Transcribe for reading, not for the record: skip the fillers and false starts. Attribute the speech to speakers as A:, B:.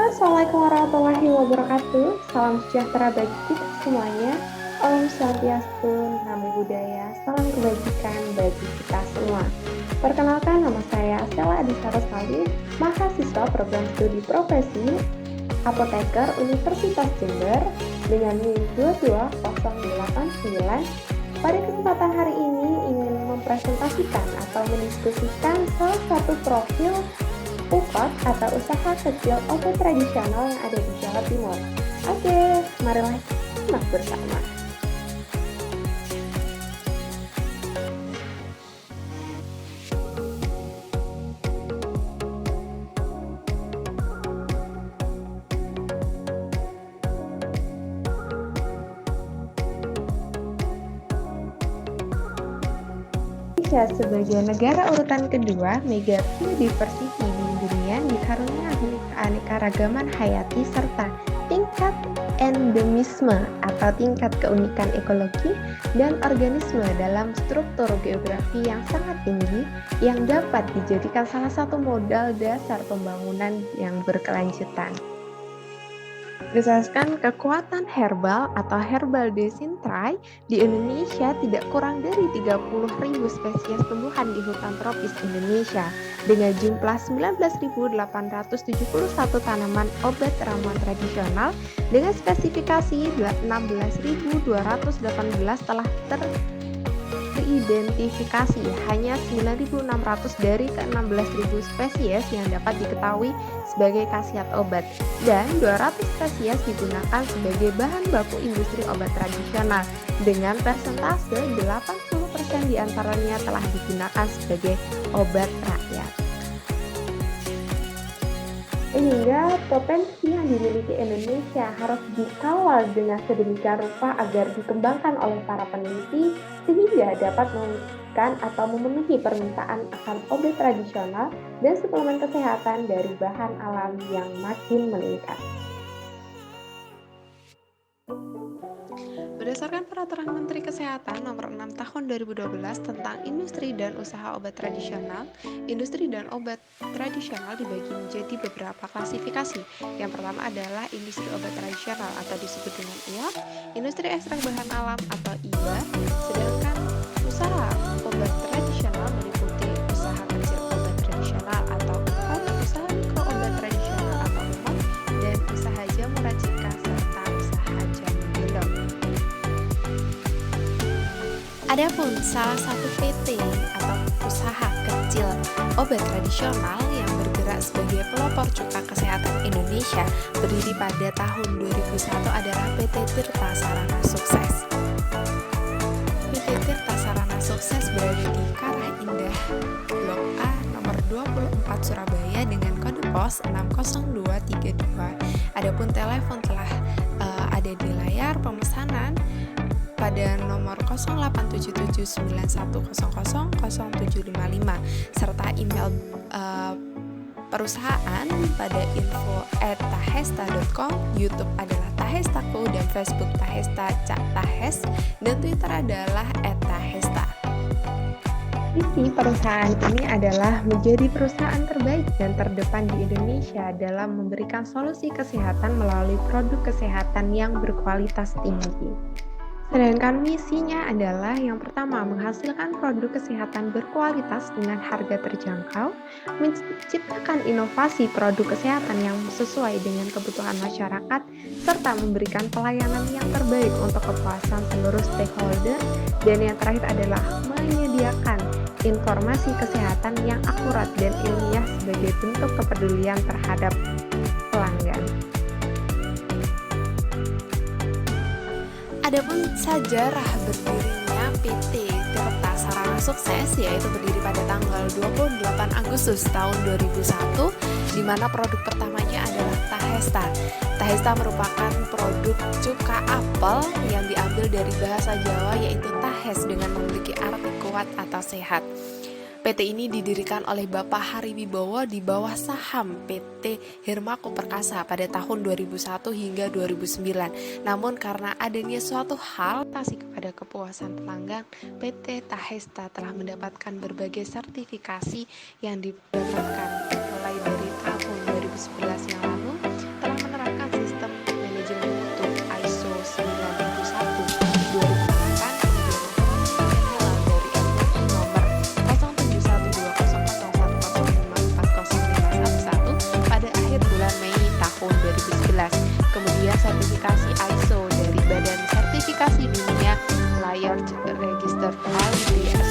A: Assalamualaikum warahmatullahi wabarakatuh. Salam sejahtera bagi kita semuanya. Om Swastiastu, Namo Buddhaya, salam kebajikan bagi kita semua. Perkenalkan, nama saya Stella Adisa Rosali, mahasiswa program studi profesi Apoteker Universitas Jember dengan NIM 22089. Pada kesempatan hari ini ingin mempresentasikan atau mendiskusikan salah satu profil UKOT atau usaha kecil obat tradisional yang ada di Jawa Timur. Oke, marilah kita simak bersama. Indonesia sebagai negara urutan kedua mega biodiversity di dunia dikaruniai keanekaragaman hayati serta tingkat endemisme atau tingkat keunikan ekologi dan organisme dalam struktur geografi yang sangat tinggi yang dapat dijadikan salah satu modal dasar pembangunan yang berkelanjutan. Berdasarkan kekuatan herbal atau herbal decentrate, di Indonesia tidak kurang dari 30.000 spesies tumbuhan di hutan tropis Indonesia dengan jumlah 19.871 tanaman obat ramuan tradisional dengan spesifikasi 16.218 telah teridentifikasi. Hanya 9.600 dari ke-16.000 spesies yang dapat diketahui sebagai khasiat obat dan 200 spesies digunakan sebagai bahan baku industri obat tradisional dengan persentase 80% diantaranya telah digunakan sebagai obat rakyat. Sehingga potensi yang dimiliki Indonesia harus dikawal dengan sedemikian rupa agar dikembangkan oleh para peneliti sehingga dapat mewujudkan atau memenuhi permintaan akan obat tradisional dan suplemen kesehatan dari bahan alami yang makin meningkat. Berdasarkan Peraturan Menteri Kesehatan Nomor 6 Tahun 2012 tentang Industri dan Usaha Obat Tradisional, industri dan obat tradisional dibagi menjadi beberapa klasifikasi. Yang pertama adalah industri obat tradisional atau disebut dengan IOT, industri ekstrak bahan alam atau IBA, sedangkan usaha obat tradisional meliputi usaha kecil obat tradisional atau UKOT, usaha mikro obat tradisional atau UMOT, dan usaha jamu racika serta usaha jamu gendong. Adapun salah satu PT atau usaha kecil obat tradisional yang bergerak sebagai pelopor cuka kesehatan Indonesia berdiri pada tahun 2001 adalah PT Tirta Sarana Sukses. PT Tirta Sarana Sukses berada di Karah Indah, Blok A, nomor 24 Surabaya dengan kode pos 60232. Adapun telepon telah ada di layar pemesanan pada nomor 087791000755 serta email perusahaan pada info@tahesta.com, YouTube adalah Tahestaku dan Facebook Tahesta Cak Tahes dan Twitter adalah @tahesta. Visi perusahaan ini adalah menjadi perusahaan terbaik dan terdepan di Indonesia dalam memberikan solusi kesehatan melalui produk kesehatan yang berkualitas tinggi. Sedangkan misinya adalah yang pertama, menghasilkan produk kesehatan berkualitas dengan harga terjangkau, menciptakan inovasi produk kesehatan yang sesuai dengan kebutuhan masyarakat, serta memberikan pelayanan yang terbaik untuk kepuasan seluruh stakeholder, dan yang terakhir adalah menyediakan informasi kesehatan yang akurat dan ilmiah sebagai bentuk kepedulian terhadap pelanggan. Adapun sejarah berdirinya PT Tirta Sarana Sukses yaitu berdiri pada tanggal 28 Agustus tahun 2001 di mana produk pertamanya adalah Tahesta. Tahesta merupakan produk cuka apel yang diambil dari bahasa Jawa yaitu tahes dengan memiliki arti kuat atau sehat. PT ini didirikan oleh Bapak Hari Wibowo di bawah saham PT Hermako Perkasa pada tahun 2001 hingga 2009. Namun karena adanya suatu hal kasih kepada kepuasan pelanggan, PT Tahesta telah mendapatkan berbagai sertifikasi yang didapatkan mulai dari tahun 2011 yang lalu required register quality